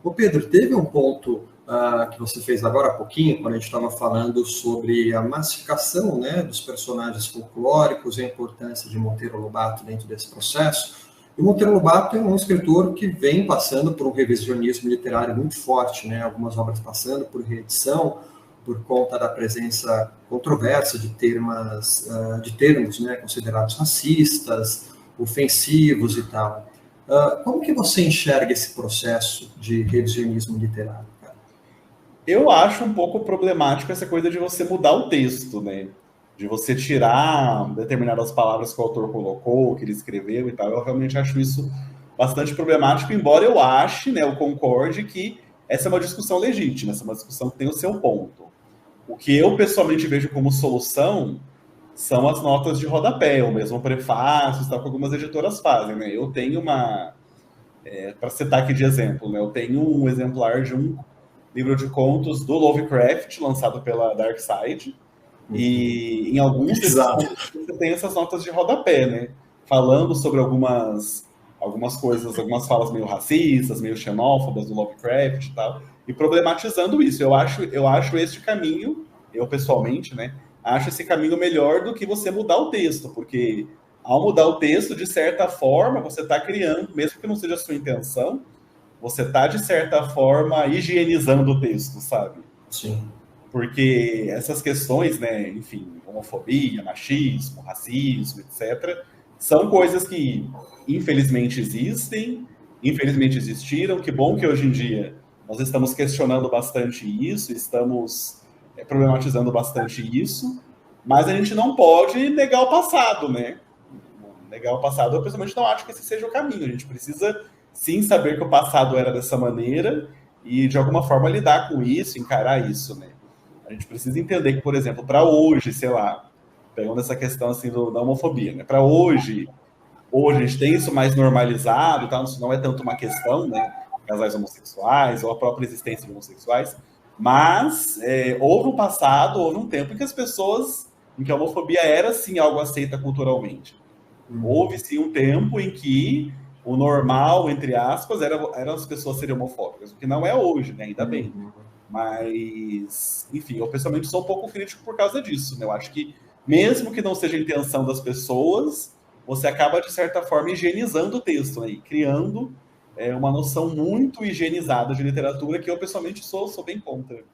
Ô Pedro, teve um ponto que você fez agora há pouquinho, quando a gente estava falando sobre a massificação, né, dos personagens folclóricos e a importância de Monteiro Lobato dentro desse processo. E o Monteiro Lobato é um escritor que vem passando por um revisionismo literário muito forte, né, algumas obras passando por reedição, por conta da presença controversa de termos, né, considerados racistas, ofensivos e tal. Como que você enxerga esse processo de revisionismo literário, cara? Eu acho um pouco problemático essa coisa de você mudar o texto, né? De você tirar determinadas palavras que o autor colocou, que ele escreveu e tal. Eu realmente acho isso bastante problemático, embora eu ache, né, eu concorde que essa é uma discussão legítima, essa é uma discussão que tem o seu ponto. O que eu pessoalmente vejo como solução são as notas de rodapé, ou mesmo prefácios, tal, que algumas editoras fazem, né? Eu tenho para citar aqui de exemplo, né? Eu tenho um exemplar de um livro de contos do Lovecraft, lançado pela Dark Side, e em alguns desses Exato. contos você tem essas notas de rodapé, né? Falando sobre algumas coisas, algumas falas meio racistas, meio xenófobas do Lovecraft e tal, e problematizando isso. Eu acho este caminho, eu pessoalmente, né? Acho esse caminho melhor do que você mudar o texto, porque ao mudar o texto, de certa forma, você está criando, mesmo que não seja a sua intenção, você está, de certa forma, higienizando o texto, sabe? Sim. Porque essas questões, né, enfim, homofobia, machismo, racismo, etc., são coisas que, infelizmente, existem, infelizmente existiram. Que bom que hoje em dia nós estamos questionando bastante isso, estamos problematizando bastante isso, mas a gente não pode negar o passado, né? Negar o passado, eu pessoalmente não acho que esse seja o caminho. A gente precisa, sim, saber que o passado era dessa maneira e, de alguma forma, lidar com isso, encarar isso, né? A gente precisa entender que, por exemplo, para hoje, sei lá, pegando essa questão assim da homofobia, né? Para hoje a gente tem isso mais normalizado, tá? Isso não é tanto uma questão, né? Casais homossexuais ou a própria existência de homossexuais, mas houve um passado, houve um tempo em que as pessoas, em que a homofobia era sim algo aceita culturalmente. Houve sim um tempo em que o normal, entre aspas, eram as pessoas serem homofóbicas, o que não é hoje, né? Ainda bem. Mas, enfim, eu pessoalmente sou um pouco crítico por causa disso, né? Eu acho que, mesmo que não seja a intenção das pessoas, você acaba, de certa forma, higienizando o texto, né? E criando uma noção muito higienizada de literatura que eu, pessoalmente, sou bem contra.